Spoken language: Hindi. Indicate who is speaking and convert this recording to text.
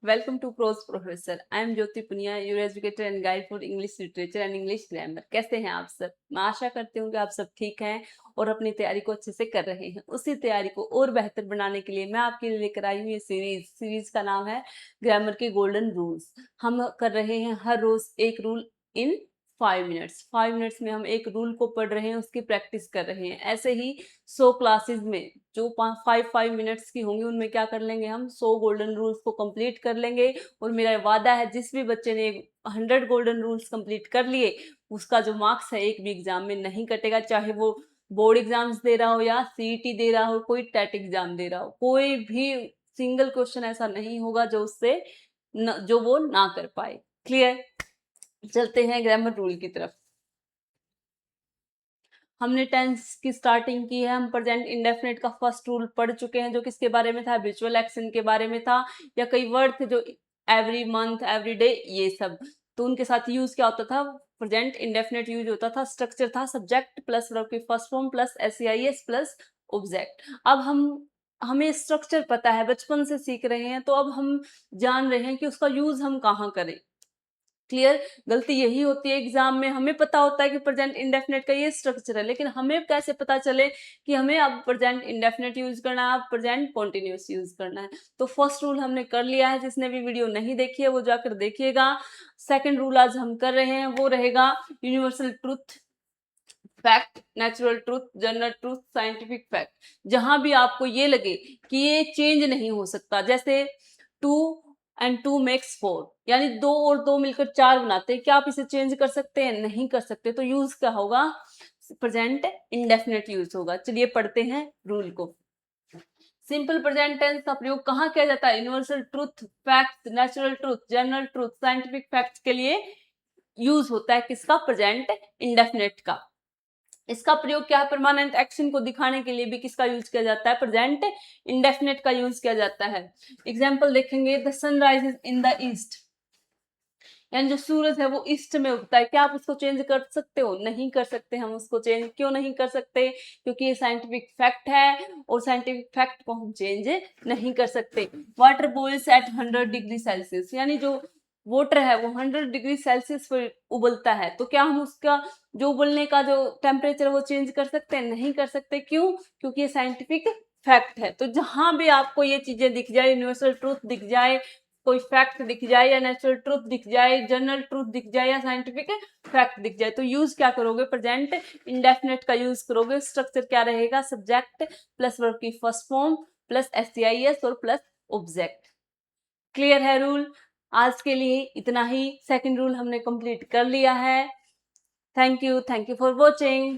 Speaker 1: Welcome to Prose Professor. I am Jyoti Punia, your educator and guide for English literature and English grammar. कैसे हैं आप सब? मैं आशा करती हूँ कि आप सब ठीक हैं और अपनी तैयारी को अच्छे से कर रहे हैं। उसी तैयारी को और बेहतर बनाने के लिए मैं आपके लिए लेकर आई हूँ ये सीरीज का नाम है ग्रामर के गोल्डन रूल्स। हम कर रहे हैं हर रोज एक रूल इन 5 मिनट्स में हम एक रूल को पढ़ रहे हैं, उसकी प्रैक्टिस कर रहे हैं। ऐसे ही 100 क्लासेस में जो 5 मिनट्स की होंगी उनमें क्या कर लेंगे, हम 100 गोल्डन रूल्स को कंप्लीट कर लेंगे। और मेरा वादा है जिस भी बच्चे ने 100 गोल्डन रूल्स कंप्लीट कर लिए उसका जो मार्क्स है एक भी एग्जाम में नहीं कटेगा, चाहे वो बोर्ड एग्जाम्स दे रहा हो या सीईटी दे रहा हो, कोई टेट एग्जाम दे रहा हो, कोई भी सिंगल क्वेश्चन ऐसा नहीं होगा जो उससे जो वो ना कर पाए। क्लियर? चलते हैं ग्रामर रूल की तरफ। हमने टेंस की स्टार्टिंग की है। हम प्रेजेंट इंडेफिनिट का फर्स्ट रूल पढ़ चुके हैं जो किसके बारे में था, विजुअल एक्शन के बारे में था, या कई वर्ड थे जो एवरी मंथ, एवरी डे, ये सब। तो उनके साथ यूज क्या होता था, प्रेजेंट इंडेफिनिट यूज होता था। स्ट्रक्चर था सब्जेक्ट प्लस वर्ब की first form plus S E I S plus object. अब हमें स्ट्रक्चर पता है, बचपन से सीख रहे हैं, तो अब हम जान रहे हैं कि उसका यूज हम कहाँ करें। क्लियर? गलती यही होती है एग्जाम में, हमें पता होता है कि प्रेजेंट इंडेफिनिट का ये स्ट्रक्चर है, लेकिन हमें कैसे पता चले कि हमें अब प्रेजेंट इंडेफिनिट यूज करना है, अब प्रेजेंट कॉन्टिन्यूस यूज करना है। तो फर्स्ट रूल हमने कर लिया है, जिसने भी वीडियो नहीं देखी है वो जाकर देखिएगा। सेकंड रूल आज हम कर रहे हैं, वो रहेगा universal truth, fact, natural truth, general truth, scientific fact. जहां भी आपको ये लगे कि ये चेंज नहीं हो सकता, जैसे 2 and 2 makes 4, यानी 2 और 2 मिलकर 4 बनाते हैं, क्या आप इसे चेंज कर सकते हैं? नहीं कर सकते। तो यूज क्या होगा, प्रेजेंट इंडेफिनिट यूज होगा। चलिए पढ़ते हैं रूल को। सिंपल प्रेजेंट टेंस का प्रयोग कहाँ किया जाता है? Universal truth, fact, natural truth, general truth, scientific fact के लिए यूज होता है। किसका? प्रेजेंट इंडेफिनिट का। इसका प्रयोग क्या है? परमानेंट एक्शन को दिखाने के लिए भी किसका यूज किया जाता है? प्रेजेंट इंडेफिनिट का यूज किया जाता है। एग्जाम्पल देखेंगे, the sun rises in the east, यानी जो सूरज है वो ईस्ट में उगता है। क्या आप उसको चेंज कर सकते हो? नहीं कर सकते हम उसको चेंज। क्यों नहीं कर सकते? क्योंकि ये साइंटिफिक फैक्ट है और साइंटिफिक फैक्ट को हम चेंज नहीं कर सकते। Water boils at 100 degree Celsius, यानी जो वाटर है वो 100 डिग्री सेल्सियस पर उबलता है। तो क्या हम उसका जो उबलने का जो टेम्परेचर वो चेंज कर सकते हैं? नहीं कर सकते। क्यों? क्योंकि ये साइंटिफिक फैक्ट है। तो जहां भी आपको ये चीजें दिख जाए, यूनिवर्सल ट्रूथ दिख जाए, कोई फैक्ट दिख जाए, या नेचुरल ट्रूथ दिख जाए, जनरल ट्रूथ दिख जाए, या साइंटिफिक फैक्ट दिख जाए, तो यूज क्या करोगे? प्रेजेंट इंडेफिनिट का यूज करोगे। स्ट्रक्चर क्या रहेगा? सब्जेक्ट प्लस वर्ब की फर्स्ट फॉर्म प्लस एसईआईएस और प्लस ऑब्जेक्ट। क्लियर है रूल? आज के लिए इतना ही। सेकंड रूल हमने कंप्लीट कर लिया है। Thank you for watching.